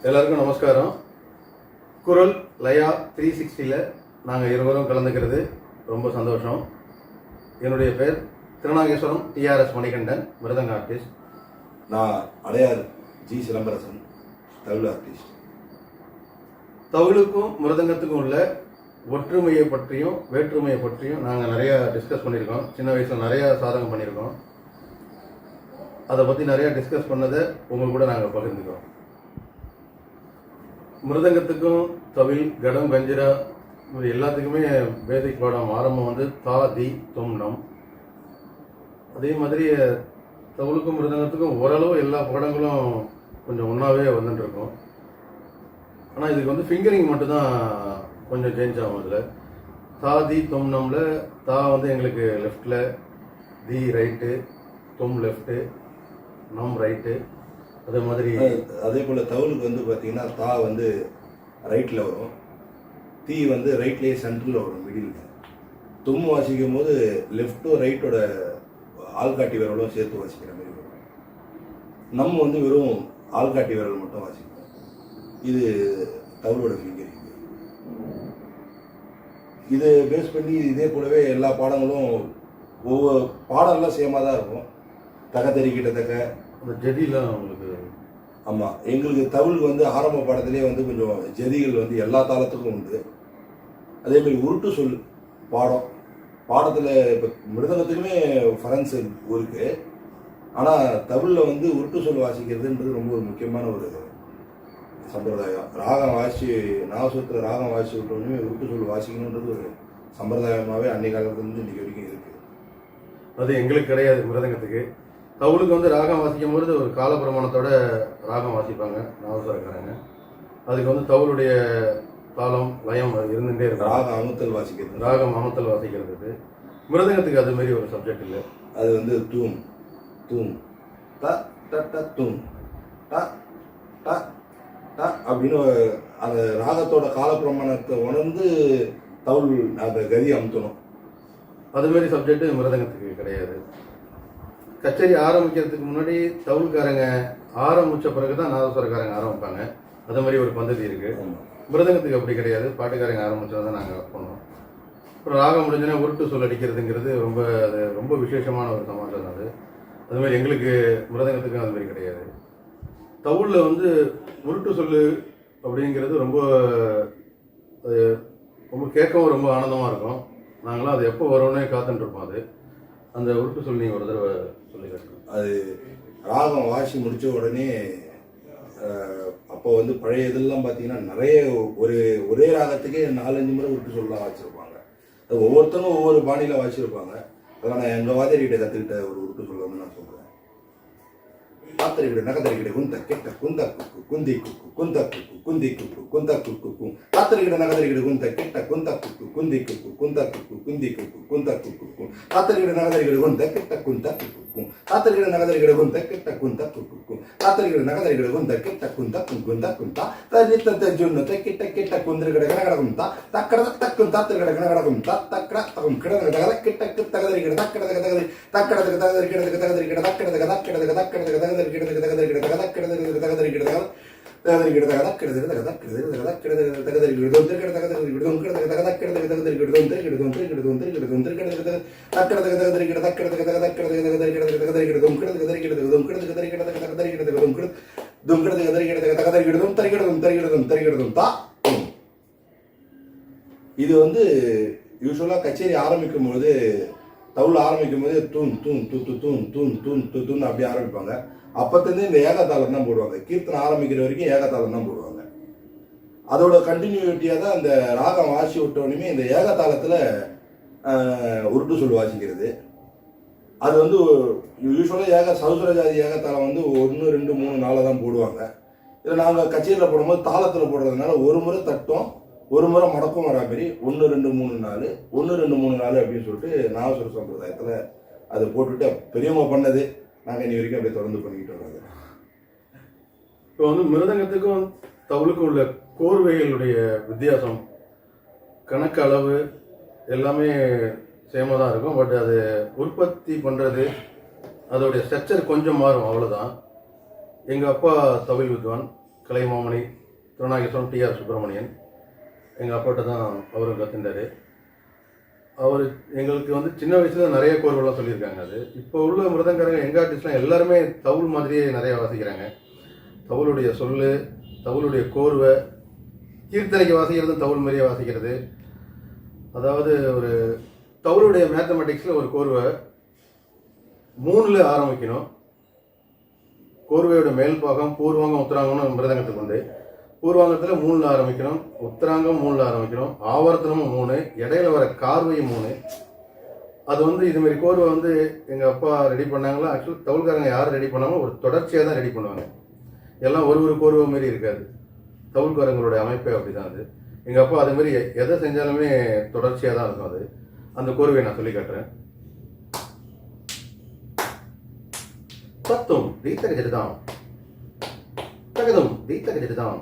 எல்லாருக்கும் நமஸ்காரம். குரல் லயா 360 நாங்கள் இருவரும் கலந்துக்கிறது ரொம்ப சந்தோஷம். என்னுடைய பேர் திருநாகேஸ்வரம் TRS மணிகண்டன், மிருதங்க ஆர்டிஸ்ட். நான் அடையார் ஜி சிலம்பரசன், தவில் ஆர்டிஸ்ட். தவிழுக்கும் மிருதங்கத்துக்கும் உள்ள ஒற்றுமையை பற்றியும் வேற்றுமையை பற்றியும் நாங்கள் நிறையா டிஸ்கஸ் பண்ணியிருக்கோம். சின்ன வயசில் நிறையா சாதகம் பண்ணியிருக்கோம். அதை பற்றி நிறையா டிஸ்கஸ் பண்ணதை உங்கள் கூட நாங்கள் பகிர்ந்துக்கிறோம். மிருதங்கத்துக்கும் தவில், கடம், கஞ்சிரா இது எல்லாத்துக்குமே பேசிக் பாடம் ஆரம்பம் வந்து தா, தி, தொம், நம். அதே மாதிரி தவிழுக்கும் மிருதங்கத்துக்கும் ஓரளவு எல்லா பாடங்களும் கொஞ்சம் ஒன்றாவே வந்துட்டுருக்கும். ஆனால் இதுக்கு வந்து ஃபிங்கரிங் மட்டும்தான் கொஞ்சம் சேஞ்ச் ஆகும். அதில் தா, தி, தொம், நம்ல தா வந்து எங்களுக்கு லெஃப்டில், தி ரைட்டு, தொம் லெஃப்ட்டு, நம் ரைட்டு. அதே மாதிரி அதே போல் தவிலுக்கு வந்து பார்த்தீங்கன்னா தா வந்து ரைட்டில் வரும், தீ வந்து ரைட்லேயே சென்டரில் வரும், மிடில். தும் வாசிக்கும் போது லெஃப்ட்டும் ரைட்டோட ஆள்காட்டி விரலும் சேர்த்து வாசிக்கிற மாதிரி வரும். நம்ம வந்து வெறும் ஆள்காட்டி விரல் மட்டும் வாசிக்கிறோம். இது தவிலோட ஃபிங்கரிங். இது பேஸ் பண்ணி இதே போலவே எல்லா பாடங்களும் ஒவ்வொரு பாடம்லாம் சேமாக தான் இருக்கும். தகத்தறி கிட்டத்தக்க அந்த ஜதிலாம் உங்களுக்கு. ஆமாம், எங்களுக்கு தவில் வந்து ஆரம்ப பாடத்திலே வந்து கொஞ்சம் ஜதிகள் வந்து எல்லா தாளத்துக்கும் உண்டு. அதேமாதிரி உருட்டு சொல் பாடத்தில் இப்போ மிருதங்கத்துக்குமே ஃபரன்ஸ் இருக்குது. ஆனால் தவிலில் வந்து உருட்டு சொல் வாசிக்கிறதுன்றது ரொம்ப ஒரு முக்கியமான ஒரு சம்பிரதாயம். ராகம் வாசி நாகசூத்திர ராகம் வாசி விட்டோன்னே உருட்டு சொல் வாசிக்கணுன்றது ஒரு சம்பிரதாயமாகவே அன்னை காலத்துலேருந்து இன்றைக்கி வரைக்கும் இருக்குது. அது எங்களுக்கு கிடையாது. மிருதங்கத்துக்கு தவிலுக்கு வந்து ராகம் வாசிக்கும் போது ஒரு காலப்பிரமாணத்தோட ராகம் வாசிப்பாங்க நாகஸ்வரக்காரங்க. அதுக்கு வந்து தவிலுடைய தாளம் லயம் இருந்துகிட்டே இருக்கும். ராகம் அமுத்தல் வாசிக்கிறது, ராகம் அமுத்தல் வாசிக்கிறது. மிருதங்கத்துக்கு அது மாதிரி ஒரு சப்ஜெக்ட் இல்லை. அது வந்து தூம் தூம் ட ட ட தூம் ட ட ட அப்படின்னு அந்த ராகத்தோட காலப்பிரமாணத்தை உணர்ந்து தவுல் அந்த கதி அமுத்தணும். அதுமாரி சப்ஜெக்ட் மிருதங்கத்துக்கு கிடையாது. கச்சேரி ஆரம்பிக்கிறதுக்கு முன்னாடி தவுல்காரங்க ஆரம்பித்த பிறகு தான் நாதஸ்வரக்காரங்க ஆரம்பிப்பாங்க. அது மாதிரி ஒரு பద్ధதி இருக்குது. மிருதங்கத்துக்கு அப்படி கிடையாது. பாட்டுக்காரங்க ஆரம்பிச்சா தான் நாங்கள் பண்ணோம். அப்புறம் ராகம் முடிஞ்சோன்னா உருட்டு சொல் அடிக்கிறதுங்கிறது அது ரொம்ப விசேஷமான ஒரு சமாச்சாரம். அதுமாதிரி எங்களுக்கு மிருதங்கத்துக்கும் அது மாதிரி கிடையாது. தவுலில் வந்து உருட்டு சொல் அப்படிங்கிறது ரொம்ப ரொம்ப கேட்கவும் ரொம்ப ஆனந்தமாக இருக்கும். நாங்களாம் அது எப்போ வரும்னே காத்துட்டுருப்போம். அது அந்த உருட்டு சொல் நீங்கள் ஒரு தடவை சொல்லி காட்டணும். அது ராகம் வாசி முடித்த உடனே அப்போ வந்து பழைய இதெல்லாம் பார்த்தீங்கன்னா நிறைய ஒரே ராகத்துக்கே 4-5 முறை உருட்டு சொல்லலாம் வாசிச்சிருப்பாங்க. அது ஒவ்வொருத்தரும் ஒவ்வொரு பாணியில் வாசிச்சிருப்பாங்க. அதெல்லாம் நான் எங்கள் வாதிரிகிட்ட கற்றுக்கிட்ட ஒரு உருட்டு சொல்ல வந்து நான் சொல்கிறேன். காத்தரிகிட நகதரிகிட குந்த கெட்ட குந்த குக்கு குந்தி குக்கு குந்த குக்கு குந்தி குக்கு குந்த குக்கு காத்தரிகிட நகதரிகிட குந்த கெட்ட குந்த குக்கு குந்தி குக்கு குந்த குக்கு குந்தி குக்கு குந்த குக்கு காத்தரிகிட நகதரிகிட குந்த கெட்ட குந்த குக்கு காத்தரிகிட நகதரிகிட குந்த கெட்ட குந்த குக்கு காத்தரிகிட நகதரிகிட குந்த கெட்ட குந்த குந்த குந்தா தரித்த ஜுன்னு கெட்ட கெட்ட குந்திரிகிட கனகடகும் தா தக்கட தக்கும் தாத்திரிகிட கனகடகும் தா தக்கட தகும் கிடத தகத கெட்ட தகதரிகிட தக்கட தகதரி தக்கட தகதரிகிட தகதரிகிட தக்கட தகதரிகிட தக்கட இது வந்து யூஸ்வலா கச்சேரி ஆரம்பிக்கும் போது தவுல் ஆரம்பிக்கும் போது தூண் தூண் தூ தூ தூண் தூண் தூண் தூ தூண் அப்படி ஆரம்பிப்பாங்க. அப்போத்துலேருந்து இந்த ஏகத்தாளம் தான் போடுவாங்க. கீர்த்தனை ஆரம்பிக்கிற வரைக்கும் ஏகத்தாளம் தான் போடுவாங்க. அதோட கண்டினியூட்டியாக தான் அந்த ராகம் வாசி விட்டோடனே இந்த ஏகத்தாளத்தில் உருட்டு சொல் வாசிக்கிறது. அது வந்து யூஸ்வலாக சௌசர ஜாதி ஏகத்தாளம் வந்து 1, 2, 3, 4 தான் போடுவாங்க. இதில் நாங்கள் கச்சேரியில் போடும்போது தாளத்தில் போடுறதுனால ஒரு முறை தட்டும் ஒரு முறை மடக்கும் வரா மாரி 1, 2, 3, 4 1, 2, 3, 4 அப்படின்னு சொல்லிட்டு நாகஸ்வர சம்பிரதாயத்தில் அதை போட்டுவிட்டு பெரியவங்க பண்ணது நாங்கள் இனி வரைக்கும் அப்படியே தொடர்ந்து பண்ணிக்கிட்டு வர்றாங்க. இப்போ வந்து மிருதங்கத்துக்கும் தவுலுக்கும் உள்ள கோர்வைகளுடைய வித்தியாசம், கணக்கு அளவு எல்லாமே சேமாக தான் இருக்கும். பட் அது உற்பத்தி பண்ணுறது அதோடைய ஸ்ட்ரக்சர் கொஞ்சம் மாறும், அவ்வளோதான். எங்கள் அப்பா தவில் வித்வான், கலைமாமணி திருநாகேஸ்வரம் டிஆர் சுப்பிரமணியன் எங்கள் அப்பாட்ட தான் அவரும் கற்றுண்டார். அவர் எங்களுக்கு வந்து சின்ன வயசில் நிறைய கோர்வெல்லாம் சொல்லியிருக்காங்க. அது இப்போ உள்ள மிருதங்காரங்க எங்கள் ஆர்டிஸ்ட்லாம் எல்லாருமே தவுள் மாதிரியே நிறைய வாசிக்கிறாங்க. தவுளுடைய சொல்லு, தவுளுடைய கோர்வை, கீர்த்தனைக்கு வாசிக்கிறது தவுள் மாதிரியே வாசிக்கிறது. அதாவது ஒரு தவுளுடைய மேத்தமெட்டிக்ஸில் ஒரு கோர்வை 3ல் ஆரம்பிக்கணும். கோர்வையோட மேல் பாகம் பூர்வாங்கம் உத்தராங்கம்னு மிருதங்கத்துக்கு உண்டு. பூர்வாங்கத்தில் 3ல் ஆரம்பிக்கணும், உத்தராங்கம் 3ல் ஆரம்பிக்கணும், ஆவர்த்தனமும் 3, இடையில வர கார்வையும் 3. அது வந்து இதுமாரி கோர்வை வந்து எங்கள் அப்பா ரெடி பண்ணாங்களா. ஆக்சுவலி தவுள்காரங்க யார் ரெடி பண்ணாங்களோ ஒரு தொடர்ச்சியாக தான் ரெடி பண்ணுவாங்க. எல்லாம் ஒரு கோர்வை மாரி இருக்காது. தவுள்காரங்களுடைய அமைப்பே அப்படி தான். அது எங்கள் அப்பா அதேமாரி எதை செஞ்சாலுமே தொடர்ச்சியாக தான் இருக்கும். அது அந்த கோர்வையை நான் சொல்லி காட்டுறேன். தத்தும் தீத்தகஜிதான் தகதும் தீத்தகஜிதான்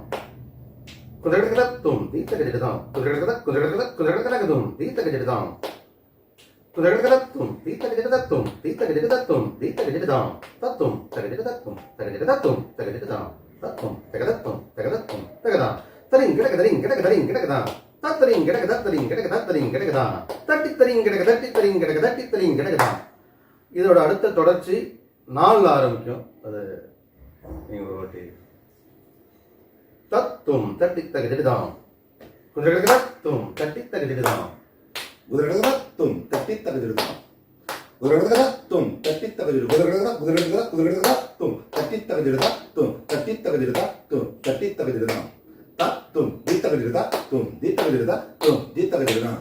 குதிரகதத்தும் தீத்தகஜிதான் குதிரகதகதும் தீத்தகஜிதான் குதிரகதத்தும் தீத்தகஜிதத்தும் தீத்தகஜிதத்தும் தீத்தகஜிதான் தத்தும் தகஜிதத்தும் தகஜிதத்தும் தகஜிதான் தத்தும் தகதத்தும் தகதத்தும் தகதான் தரிங் கிடகதரிங் கிடகதரிங் கிடகதான் தத்தரிங் கிடகதத்தரிங் கிடகதத்தரிங் கிடகதான் தட்டித்தரிங் கிடகதட்டித்தரிங் கிடகதட்டித்தரிங் கிடகதான். இதோட அடுத்த தொடர்ச்சி 4ல் ஆரம்பிக்கும். அது நீங்கள் ஒரு வாட்டி தத்தும் தட்டி தகஜிதான் குதிரகதத்தும் தட்டி தகஜிதான் குதிரகதத்தும் தட்டி தகஜிதான் குதிரகதத்தும் தட்டி தகஜிடு குதிரகதத்தும் தட்டி தகஜிடுதாத்தும் தட்டி தகஜிடுதாத்தும் தட்டி தகஜிடுதான் தத்தும் தீத்தகஜிடுதாத்தும் தீத்தகஜிடுதாத்தும் தீத்தகஜிடுதான்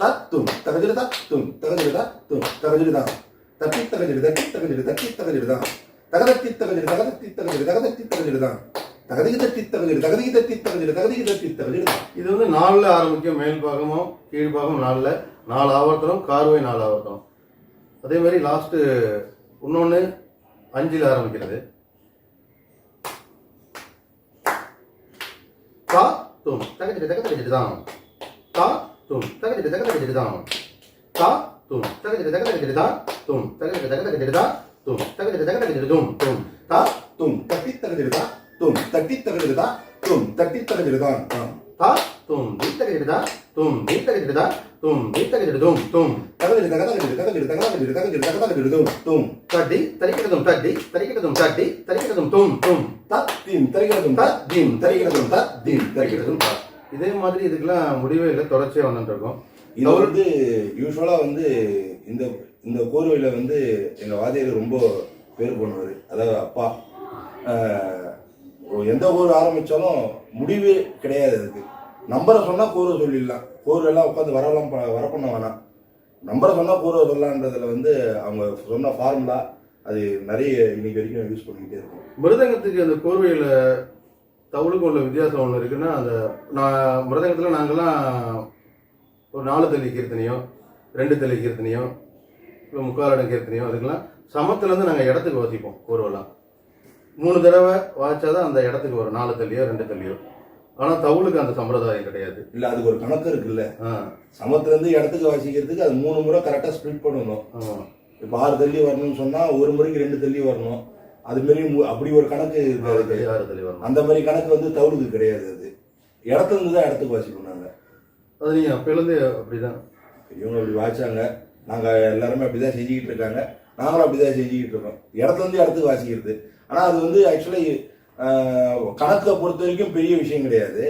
தத்தும் தகஜிடுதாத்தும் தகஜிடுதாத்தும் தகஜிடுதான் தட்டி தகஜிடு தட்டி தகஜிடு தட்டி தகஜிடுதான் தகதட்டி தகஜிடு தகதட்டி தகஜிடு தகதட்டி தகஜிடுதான் தகதிக்கு தட்டி தகஜிடு தகதிக்கு தட்டி தகஜிடு தகதிக்கு தட்டி தகஜிடுதான். இது வந்து 4ல் ஆரம்பிக்கும். மேல் பாகமும் கீழ்பாகம் 4ல், 4 ஆவர்த்தனம், கார்வை 4 ஆவர்த்தனம். அதே மாதிரி லாஸ்ட்டு இன்னொன்று 5ல் ஆரம்பிக்கிறது. கா தும் தகஜிடு தகதகஜிடுதான் கா தும் தகஜிடு தகதகஜிடுதான் கா தும் தகஜிடு தகதகஜிடுதான் தும் தகஜிடு தகதகஜிடுதான் தும் தகஜிடு தகதகஜிடுதும் தும் தா தும் தட்டி தகஜிடுதா தும் தட்டி தகஜிடுதா தும் தட்டி தகஜிடுதான் தா தும் தீத்தகஜிடுதா தும் தீத்தகஜிடுதா தும் தீத்தகஜிடுதும் தும் தகஜிடு தகதகஜிடு தகஜிடு தகதகஜிடு தகஜிடு தகதகஜிடுதும் தும் தட்டி தரிக்கிறதும் தட்டி தரிக்கிறதும் தட்டி தரிக்கிறதும் தும் தும் தத்தீம் தரிக்கிறதும் தத்தீம் தரிக்கிறதும் தத்தீம் தரிக்கிறதும். இதே மாதிரி இதுக்கெல்லாம் முடிவே இல்லை, தொடர்ச்சியாக வந்துட்டு இருக்கும். இது வந்து யூஸ்வலாக வந்து இந்த இந்த கோர்வையில் வந்து எங்கள் வாத்தியார் ரொம்ப பேர் பண்ணுவார். அதாவது அப்பா எந்த கோர்வை ஆரம்பித்தாலும் முடிவே கிடையாது. அதுக்கு நம்பரை சொன்னால் கோர்வை சொல்லிடலாம். கோர்வெல்லாம் உட்காந்து வர பண்ண வேணாம். நம்பரை சொன்னால் கோர்வை சொல்லலான்றதுல வந்து அவங்க சொன்ன ஃபார்முலா அது நிறைய இன்னைக்கு வரைக்கும் யூஸ் பண்ணிக்கிட்டே இருக்கும். மிருதங்கத்துக்கு அந்த கோர்வையில் தவுளுக்கு உள்ள வித்தியாசம் ஒன்று இருக்குன்னா, அந்த மிருதங்கத்தில் நாங்கள்லாம் ஒரு 4 தள்ளி கீர்த்தனையோ 2 தள்ளி கீர்த்தனையோ இல்லை 3/4 கீர்த்தனையோ அதுக்கெல்லாம் சமத்துலேருந்து நாங்கள் இடத்துக்கு வாசிப்போம். கோர்வெல்லாம் 3 தடவை வாய்ச்சாதான் அந்த இடத்துக்கு வரும், 4 தள்ளியோ 2 தள்ளியோ. ஆனால் தவுளுக்கு அந்த சம்பிரதாயம் கிடையாது. இல்லை, அதுக்கு ஒரு கணக்கு இருக்குல்ல. சமத்துலேருந்து இடத்துக்கு வாசிக்கிறதுக்கு அது 3 முறை கரெக்டாக ஸ்ப்ளிட் பண்ணணும். இப்போ 6 தள்ளி வரணும்னு சொன்னால் ஒரு முறைக்கு 2 தள்ளி வரணும். அதுமாரி அப்படி ஒரு கணக்கு இருக்காது. 6 தள்ளி வரணும். அந்த மாதிரி கணக்கு வந்து தவுளுக்கு கிடையாது. அது இடத்துலேருந்து தான் இடத்துக்கு வாசிக்கணும். நாங்கள் அது நீங்கள் அப்போலேருந்து அப்படி தான் இவங்க அப்படி வாய்ச்சாங்க. நாங்கள் எல்லாருமே அப்படி தான் செஞ்சுக்கிட்டு இருக்காங்க. நாங்களும் அப்படி தான் செஞ்சுக்கிட்டு இருக்கோம். இடத்துலேருந்து இடத்துக்கு வாசிக்கிறது. ஆனால் அது வந்து ஆக்சுவலி கணக்கை பொறுத்த வரைக்கும் பெரிய விஷயம் கிடையாது.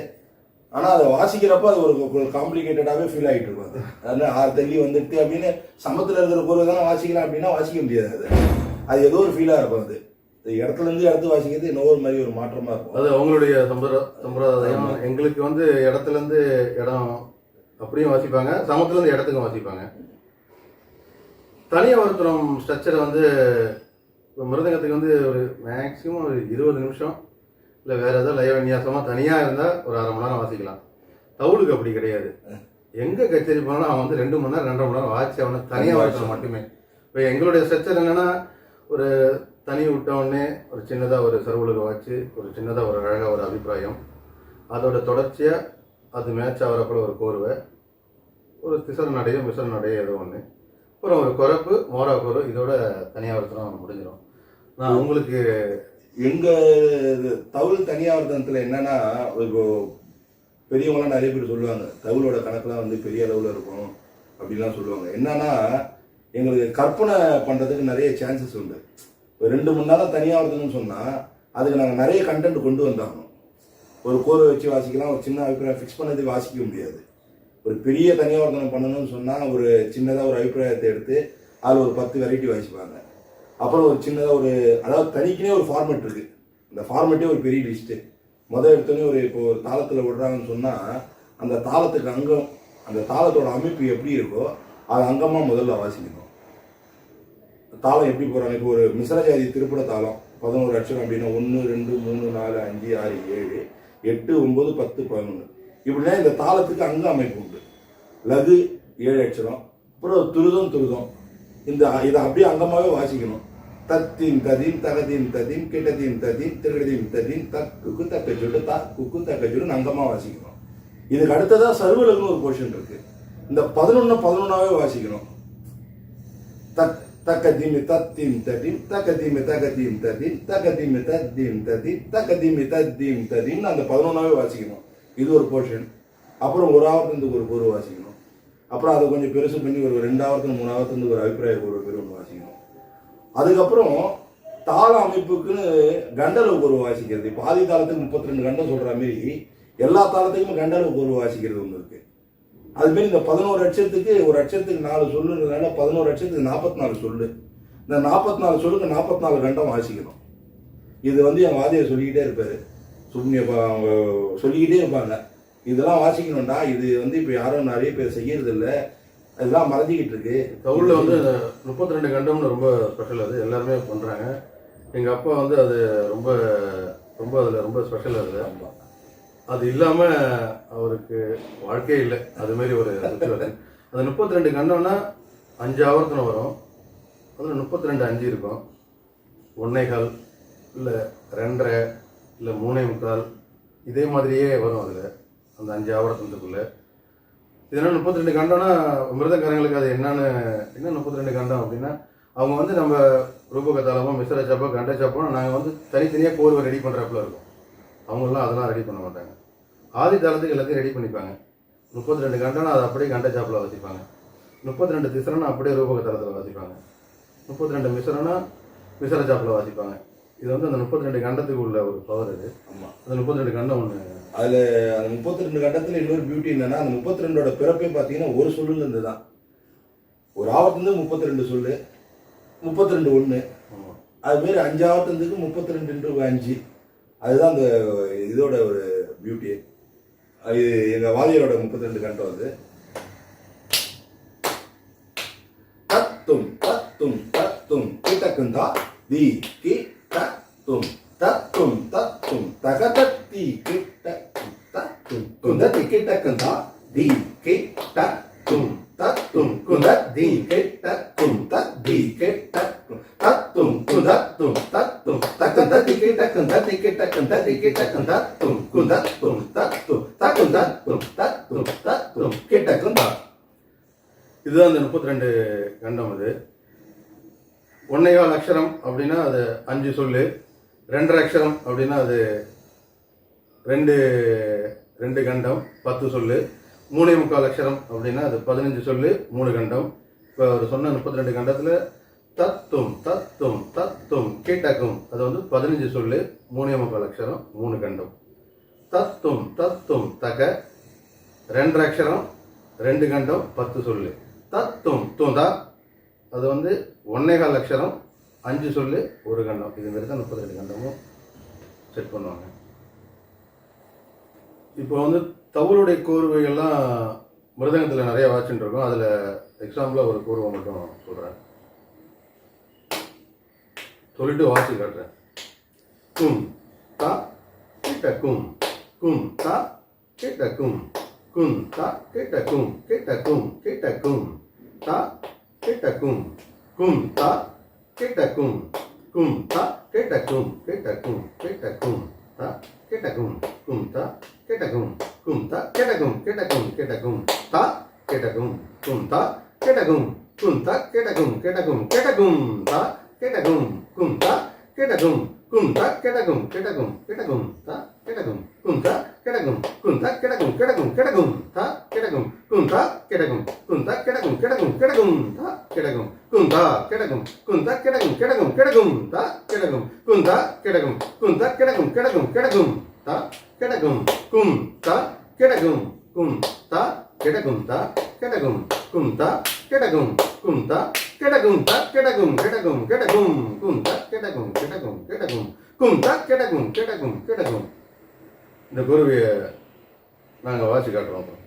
ஆனால் அதை வாசிக்கிறப்ப அது ஒரு காம்ப்ளிகேட்டடாகவே ஃபீல் ஆகிட்டு இருக்கும். அது 6 தள்ளி வந்துட்டு அப்படின்னு சமத்தில் இருக்கிற பொருள் தானே வாசிக்கலாம் அப்படின்னா வாசிக்க முடியாது. அது ஏதோ ஒரு ஃபீலாக இருக்கும். அது இடத்துலேருந்து இடத்து வாசிக்கிறது இன்னொரு ஒரு மாதிரி ஒரு மாற்றமாக இருக்கும். அது அவங்களுடைய சம்பிரதாயம். எங்களுக்கு வந்து இடத்துலேருந்து இடம் அப்படியும் வாசிப்பாங்க, சமத்துலேருந்து இடத்துக்கும் வாசிப்பாங்க. தனி ஒருத்தரம் ஸ்ட்ரக்சரை வந்து மிருதங்கத்துக்கு வந்து ஒரு மேக்ஸிமம் ஒரு 20 நிமிஷம் இல்லை வேறு ஏதாவது லய விநியாசமாக தனியாக இருந்தால் ஒரு 1/2 மணி நேரம் வாசிக்கலாம். தவுளுக்கு அப்படி கிடையாது. எங்கே கச்சேரி போனாலும் அவன் வந்து 2 மணி நேரம் 2.5 மணி நேரம் வாசி அவனை தனியாக வாசிக்கலாம் மட்டுமே. இப்போ எங்களுடைய ஸ்ட்ரக்சர் என்னென்னா, ஒரு தனி விட்டவுடனே ஒரு சின்னதாக ஒரு சர்வலுக்கு வாச்சு ஒரு சின்னதாக ஒரு அழகாக ஒரு அபிப்பிராயம், அதோட தொடர்ச்சியாக அது மேட்ச் ஆகிறப்போ ஒரு கோர்வை, ஒரு திசர் நடையோ மிசர் நடையோ ஏதோ ஒன்று, அப்புறம் ஒரு குறப்பு மோரா கோர்வு, இதோட தனியாக ஒருத்தரம் முடிஞ்சிடும். நான் உங்களுக்கு எங்க தவுள் தனியாவர்த்தனத்துல என்னன்னா, இப்போ பெரியவங்களாம் நிறைய பேர் சொல்லுவாங்க தவுளோட கணக்கெல்லாம் வந்து பெரிய அளவில் இருக்கும் அப்படின்லாம் சொல்லுவாங்க. என்னன்னா எங்களுக்கு கற்பனை பண்ணுறதுக்கு நிறைய சான்சஸ் உண்டு. ஒரு 2 மணி நேரம் தனியாவர்த்தனம்னு சொன்னால் அதுக்கு நாங்கள் நிறைய கண்டென்ட் கொண்டு வந்தாகணும். ஒரு கோர்வை வச்சு வாசிக்கலாம், ஒரு சின்ன அபிப்பிராயம் ஃபிக்ஸ் பண்ணது வாசிக்க முடியாது. ஒரு பெரிய தனியாவர்த்தனம் பண்ணணும்னு சொன்னால் ஒரு சின்னதாக ஒரு அபிப்பிராயத்தை எடுத்து அதில் ஒரு 10 வெரைட்டி வாசிப்பாங்க. அப்புறம் ஒரு சின்னதாக ஒரு அதாவது தனிக்குனே ஒரு ஃபார்மெட் இருக்குது. அந்த ஃபார்மெட்டே ஒரு பெரிய லிஸ்ட்டு. எடுத்தோடனே இப்போ ஒரு தாளத்தில் விடுறாங்கன்னு சொன்னால் அந்த தாளத்துக்கு அங்கம், அந்த தாளத்தோட அமைப்பு எப்படி இருக்கோ அது அங்கமாக முதல்ல வாசிக்கணும். தாளம் எப்படி போகிறாங்க, இப்போ ஒரு மிஸ்ரஜாதி திருப்பட தாளம் 11 அட்சரம் அப்படின்னா 1 2 3 4 5 6 7 8 9 10 11 இப்படின்னா இந்த தாளத்துக்கு அங்க அமைப்பு உண்டு. லகு 7 அட்சரம், அப்புறம் துருதம் இதை அப்படியே அங்கமாகவே வாசிக்கணும். தத்தீம் ததீம் தகதீம் ததீம் கிட்டதீம் ததீம் திருடதீம் ததீம் தக்கு தக்க சுடு குக்கு தக்க சுடுன்னு அங்கமாக வாசிக்கணும். இதுக்கு அடுத்ததாக சர்வலகுன்னு ஒரு போர்ஷன் இருக்கு. இந்த 11 வாசிக்கணும். தக்கதீமி தத்தீம் ததீம் தக்கதீமி தகதீம் ததீம் தக்கதீமி தத்தீம் ததீம் தக்கதீமி தத்தீம் ததீம்னு அந்த 11 வாசிக்கணும். இது ஒரு போர்ஷன். அப்புறம் ஒரு ஆவர்த்தனத்துக்கு ஒரு கூறு வாசிக்கணும். அப்புறம் அதை கொஞ்சம் பெருசு பண்ணி ஒரு 2 3 ஒரு அபிப்பிராய கூறு பேர் ஒன்று வாசிக்கணும். அதுக்கப்புறம் தாள அமைப்புக்குன்னு கண்டளவு கூறு வாசிக்கிறது. இப்போ ஆதி தாளத்துக்கு 32 கண்டம் சொல்ற மாதிரி எல்லா தாளத்துக்குமே கண்டளவு கூறு வாசிக்கிறது ஒன்று இருக்கு. அதுமாரி இந்த 11 அட்சரத்துக்கு ஒரு அட்சரத்துக்கு 4 சொல்லுன்றதுனால 11 அட்சரத்துக்கு 44 சொல்லு. இந்த 44 சொல்லுக்கு 44 கண்டம் வாசிக்கணும். இது வந்து என் வாதியார் சொல்லிக்கிட்டே இருப்பாரு, சொல்லிக்கிட்டே இருப்பாங்க. இதெல்லாம் வாசிக்கணும்டா, இது வந்து இப்போ யாரும் நிறைய பேர் செய்யறது இல்லை, அதெல்லாம் மறைஞ்சிக்கிட்டு இருக்கு. தவுளில் வந்து 32 கண்டம்னு ரொம்ப ஸ்பெஷல். அது எல்லாருமே பண்ணுறாங்க. எங்கள் அப்பா வந்து அது ரொம்ப ரொம்ப அதில் ரொம்ப ஸ்பெஷல். அது இல்லாமல் அவருக்கு வாழ்க்கையே இல்லை. அதுமாரி ஒரு சுச்சுவேஷன். அது 32 கண்டம்னா 5 ஆவர்த்தனம் வரும். அதில் 32 5 இருக்கும். 1.25 இல்லை 2.5 இல்லை 3.25 இதே மாதிரியே வரும் அதில் அந்த 5 ஆவர்த்தனத்துக்குள்ளே. இதனால் 32 கண்டம்னா மிருதக்காரங்களுக்கு அது என்ன 32 கண்டம் அப்படின்னா, அவங்க வந்து நம்ம ரூபகத்தாளமோ மிஸ்ர சாப்போ கண்ட சாப்போ நாங்கள் வந்து தனித்தனியாக கோர்வை ரெடி பண்ணுறாப்புல இருக்கும். அவங்களாம் அதெல்லாம் ரெடி பண்ண மாட்டாங்க. ஆதி தாளத்துக்கு எல்லாத்தையும் ரெடி பண்ணிப்பாங்க. 32 கண்டம்னா அதை அப்படியே கண்ட சாப்பில் வாசிப்பாங்க. 32 திசரனா அப்படியே ரூபக தளத்தில் வாசிப்பாங்க. 32 மிஸ்ரனா மிஸ்ர சாப்பில் வாசிப்பாங்க. இது வந்து அந்த 32 கண்டத்துக்கு உள்ள ஒரு பவர். இது ஆமாம், அந்த 32 கண்டம் ஒன்று. அதில் அந்த 32 கண்டத்தில் இன்னொரு பியூட்டி என்னன்னா, அந்த 32ஓட பிறப்பே பார்த்தீங்கன்னா ஒரு சொல்லுல இருந்து தான். ஒரு ஆவர்த்தத்துக்கு 32 சொல்லு, 32 1. அதுமாரி 5 ஆவர்த்தத்துக்கு 32 × 5. அதுதான் அந்த இதோட ஒரு பியூட்டி. அது எங்கள் வாதியரோட 32 கண்டம். அது தத்தும் தத்தும் தத்தும் கிட்டக்குந்தா தி கி தத்தும் தத்தும் தத்தும் தகதத்தி கிட்டக்கும் தத்தும் குந்தத்தி கிட்டக்குந்தா தி கி தத்தும் தத்தும் குந்தத்தி கிட்டக்கும் தத்தி கிட்டக்கும் தத்தும் குந்தத்தும் தத்தும் தகதத்தி கிட்டக்கும் தத்தி கிட்டக்கும் தத்தி கிட்டக்கும் தத்தும் குந்தத்தும் தத்தும் தக்கும் தத்தும் தத்தும் தத்தும் கிட்டக்கும் தா. இதுதான் அந்த 32 கண்டம். அது 1.25 அக்ஷரம் அப்படின்னா அது 5 சொல்லு. 2.5 அக்ஷரம் அப்படின்னா அது 2 கண்டம் 10 சொல்லு. 3.25 அக்ஷரம் அப்படின்னா அது 15 சொல்லு 3 கண்டம். இப்போ அவர் சொன்ன 32 கண்டத்தில் தத்தும் தத்தும் தத்தும் கேட்டாக்கும் அது வந்து 15 சொல்லு 3.25 அக்ஷரம் 3 கண்டம். தத்தும் தத்தும் தக 2.5 அக்ஷரம் 2 கண்டம் 10 சொல்லு. தத்தும் தூந்தா அது வந்து 1.25 அக்ஷரம் 5 சொல்லு 1 கண்டம். இதுமாரி தான் 32 கண்டமும் செட் பண்ணுவாங்க. இப்போ வந்து தவுளுடைய கோர்வைகள்லாம் மிருதங்கத்தில் நிறைய வாட்சின்னு இருக்கும். அதில் எக்ஸாம்பிளாக ஒரு கோர்வை மட்டும் சொல்கிறேன், சொல்லிட்டு வாசி காட்டுறேன். கும் தா கிட்ட கும் கும் தா கிட்ட கும் கும் தா கிட்ட கும் கிட்ட கும் கிட்ட கும் தா கிட்ட கும் கும் தா கிட்ட கும் கும் தா கிட்ட கும் கிட்ட கும் கிட்ட கும் தா கிட்ட கும் கும் தா கிட்ட கும் கும் தா கிட்ட கும் கிட்ட கும் கிட்ட கும் தா கிட்ட கும் கும் தா கிட்ட கும் கும் தா கிட்ட கும் கிட்ட கும் கிட்ட கும் தா கிட்ட கும் கும் தா கிட்ட கும் கும் த கிடகும் கிடகும் கிடகும் த கிடகும் கும் த கிடகும் கும் த கிடகும் கிடகும் கிடகும் த கிடகும் கும் த கிடகும் கும் த கிடகும் கிடகும் கிடகும் த கிடகும் கும் த கிடகும் கும் த கிடகும் கிடகும் கிடகும் த கிடகும் கும் த கிடகும் கும் த கிடகும் கிடகும் கிடகும் த கிடகும் கும் த கிடகும் கும் த கிடகும் த கிடகும் கும் த கிடகும் கும் த கிடகும் த கிடகும் கிடகும் கிடகும் கும் த கிடகும் கிடகும் கிடகும் கும் த கிடகும் கிடகும் கிடகும். இந்த குருவியை நாங்கள் வாசி காட்டுறோம்.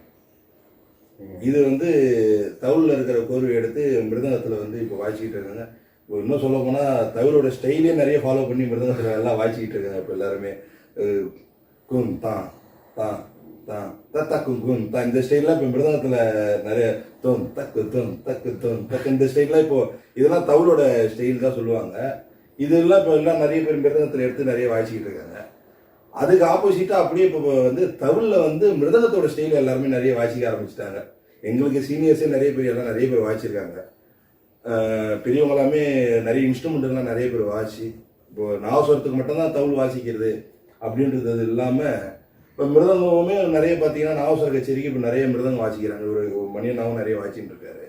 இது வந்து தவுளில் இருக்கிற கோர்வை எடுத்து மிருதங்கத்தில் வந்து இப்போ வாய்ச்சிக்கிட்டு இருக்காங்க. இன்னும் சொல்ல போனால் தவிரோட ஸ்டைலே நிறைய ஃபாலோ பண்ணி மிருதங்கத்தில் எல்லாம் வாய்ச்சிக்கிட்டு இருக்காங்க இப்போ எல்லாருமே. குன் தான் தான் தான் தக்கும் குன் தான் இந்த ஸ்டைல்லாம் இப்போ மிருதங்கத்தில் நிறைய தோன் தக்கு தோன் தக்கு தோன் தக்கு இந்த ஸ்டைல்லாம் இப்போ இதெல்லாம் தவுளோட ஸ்டைல் தான் சொல்லுவாங்க. இதெல்லாம் இப்போ எல்லாம் நிறைய பேர் மிருதங்கத்தில் எடுத்து நிறைய வாய்ச்சிக்கிட்டு இருக்காங்க. அதுக்கு ஆப்போசிட்டாக அப்படியே இப்போ வந்து தவுளில் வந்து மிருதங்கத்தோட ஸ்டைல் எல்லாருமே நிறைய வாசிக்க ஆரம்பிச்சிட்டாங்க. எங்களுக்கு சீனியர்ஸே நிறைய பேர் எல்லாம் நிறைய பேர் வாசிச்சிருக்காங்க. பெரியவங்களாமே நிறைய இன்ஸ்ட்ருமெண்ட்டுலாம் நிறைய பேர் வாசி இப்போ நாவஸ்வரத்துக்கு மட்டும்தான் தவுள் வாசிக்கிறது அப்படின்றது இல்லாமல் இப்போ மிருதங்கமே நிறைய பார்த்தீங்கன்னா நாவஸ்வர கச்சேரிக்கு இப்போ நிறைய மிருதங்கம் வாசிக்கிறாங்க. ஒரு மணியனாவும் நிறைய வாசிக்கிட்டு இருக்காரு.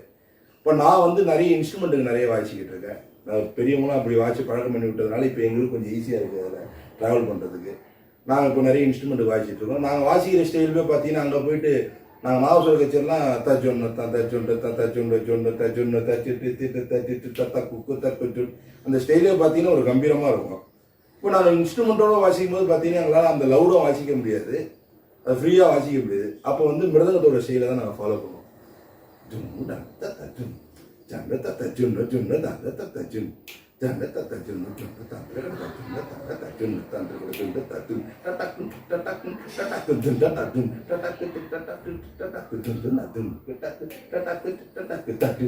இப்போ நான் வந்து நிறைய இன்ஸ்ட்ருமெண்ட்டுக்கு நிறைய வாசிக்கிட்டு இருக்கேன். நான் பெரியவங்களாம் அப்படி வாசி பழக்கம் பண்ணி விட்டதுனால இப்போ எங்களுக்கு கொஞ்சம் ஈஸியாக இருக்குது அதில் ட்ராவல் பண்ணுறதுக்கு. நாங்கள் இப்போ நிறைய இன்ஸ்ட்ருமெண்ட் வாசிச்சுட்டு இருக்கோம். நாங்கள் வாசிக்கிற ஸ்டைலுமே பார்த்தீங்கன்னா அங்கே போயிட்டு நாங்கள் நாவஸ்வர கச்சேரிலாம் தச்சொன்னு தச்சொண்டு தச்சொண்டு சொண்டு தச்சொன்னு தச்சு திட்டு தச்சு தத்த குக்கு தக்கு அந்த ஸ்டைலே பார்த்தீங்கன்னா ஒரு கம்பீரமாக இருக்கும். இப்போ நாங்கள் இன்ஸ்ட்ருமெண்ட்டோட வாசிக்கும் போது பார்த்தீங்கன்னா எங்களால் அந்த லவுடாக வாசிக்க முடியாது, அது ஃப்ரீயாக வாசிக்க முடியாது. அப்போ வந்து மிருதங்கத்தோட ஸ்டைலை தான் நாங்கள் ஃபாலோ பண்ணுவோம். ஜுன்னு தச்சுன் சண்டை தச்சுன்னு ஜுன்னு தந்த தச்சுன் சண்டை தச்சுன்னு ஜுன்னு தந்த தச்சுன்னு தந்த தச்சுன் டக்கு டக்கு டக்கு டக்கு டக்கு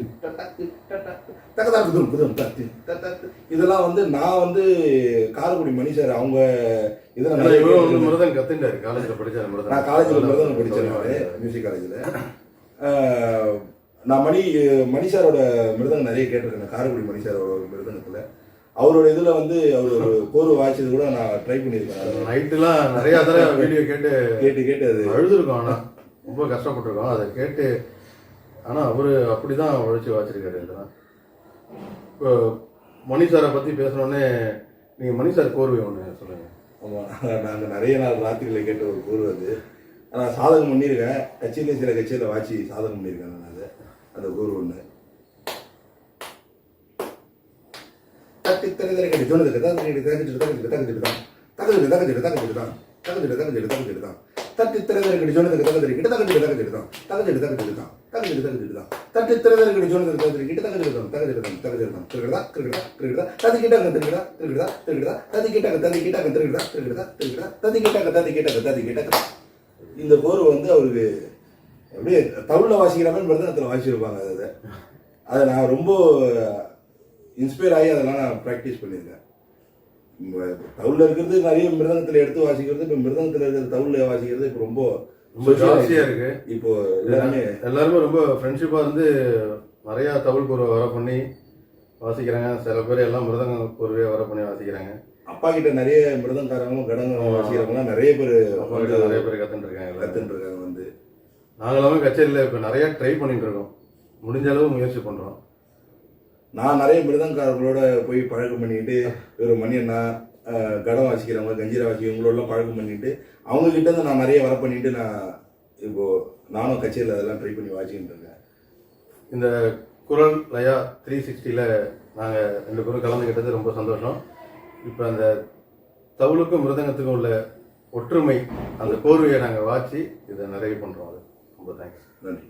டக்கு டக்கு டக்கு இதெல்லாம் வந்து நான் வந்து காரைக்குடி மணி சார் அவங்க இதெல்லாம் மிருதம் கத்துட்டாரு. காலேஜில் படித்தார். நான் காலேஜில் மிருதம் படித்தேன், மியூசிக் காலேஜில். நான் மணி சாரோட மிருதங்கம் நிறைய கேட்டிருக்கேன். காரைக்குடி மணி சாரோட மிருதங்கத்தில் அவரோட இதில் வந்து அவர் ஒரு கோர்வை வாய்ச்சது கூட நான் ட்ரை பண்ணியிருக்கேன். நைட்டுலாம் நிறையா தடவை வீடியோ கேட்டு அது அழுதுருக்கோம். ஆனால் ரொம்ப கஷ்டப்பட்டுருக்கோம் அதை கேட்டு. ஆனால் அவர் அப்படி தான் உழைச்சி வாய்ச்சிருக்காரு. இதெல்லாம் இப்போ மணி சாரை பற்றி பேசணுன்னே நீங்கள் மணி சார் கோர்வை ஒன்று சொல்லுங்கள். ஆமாம், நாங்கள் நிறைய நாள் ராத்திரியில் கேட்ட ஒரு கோர்வை அது. நான் சாதகம் பண்ணியிருக்கேன். கட்சியில் சில கட்சியில் வாட்சி சாதகம் பண்ணியிருக்கேன். நான் அது அந்த கோர்வை ஒன்று தட்டி தலை கட்டி சொன்னதுக்கு தான் தட்டி திரைதரை கட்டி சொன்னதுக்கு தகதிரி கிட்ட தகதிரி தகதிரிதான் தகதிரி தகதிரிதான் தகதிரி தகதிரிதான் தட்டி திரைதரை கட்டி சொன்னதுக்கு தகதிரி கிட்ட தகதிரிதான் தகதிரிதான் தகதிரிதான் திருகிடா திருகிடா திருகிடா ததி கிட்டாங்க திருகிடா திருகிடா திருகிடா ததி கிட்டாங்க ததி கிட்டாங்க திருகிடா திருகிடா திருகிடா ததி கிட்டாங்க ததி கிட்டாங்க ததி கிட்டாங்க. இந்த கோர்வை வந்து அவருக்கு அப்படியே தவுளில் வாசிக்கிற மாதிரி மிருதங்கத்தில் வாசிச்சிருப்பாங்க. அதை நான் ரொம்ப இன்ஸ்பயர் ஆகி அதெல்லாம் நான் ப்ராக்டிஸ் பண்ணியிருக்கேன். தவுளில் இருக்கிறது நிறைய மிருதங்கத்தில் எடுத்து வாசிக்கிறது, இப்போ மிருதங்கத்தில் இருக்கிறது தவுளில் வாசிக்கிறது இப்போ ரொம்ப ஜாஸ்தியாக இருக்குது. இப்போ எல்லாருமே ரொம்ப ஃப்ரெண்ட்ஷிப்பாக இருந்து நிறையா தமிழ் கோர்வை வர பண்ணி வாசிக்கிறாங்க. சில பேர் எல்லாம் மிருதங்க கோர்வையை வர பண்ணி வாசிக்கிறாங்க. அப்பா கிட்ட நிறைய மிருதங்காரங்களும் கடங்க வாசிக்கிறவங்களாம் நிறைய பேர் கற்றுட்டு இருக்காங்க. வந்து நாங்களாமே கச்சேரியில் இப்போ நிறையா ட்ரை பண்ணிட்டு இருக்கோம். முடிஞ்ச அளவு முயற்சி பண்ணுறோம். நான் நிறைய மிருதங்காரங்களோட போய் பழக்கம் பண்ணிட்டு ஒரு மணியண்ணா கடம் வாசிக்கிறவங்க கஞ்சீரா வாசிக்கிறவங்களோடலாம் பழக்கம் பண்ணிட்டு அவங்கக்கிட்ட இருந்து நான் நிறைய வர பண்ணிட்டு நான் இப்போது நானும் கச்சேரியில் அதெல்லாம் ட்ரை பண்ணி வாசிக்கிட்டு இருக்கேன். இந்த குரல் லயா 360ல் நாங்கள் 2 பேரும் கலந்துக்கிட்டது ரொம்ப சந்தோஷம். இப்போ அந்த தவுளுக்கும் மிருதங்கத்துக்கும் உள்ள ஒற்றுமை, அந்த கோர்வையை நாங்கள் வாசி இதை நிறைய பண்ணுறோம். அது ரொம்ப தேங்க்ஸ். நன்றி.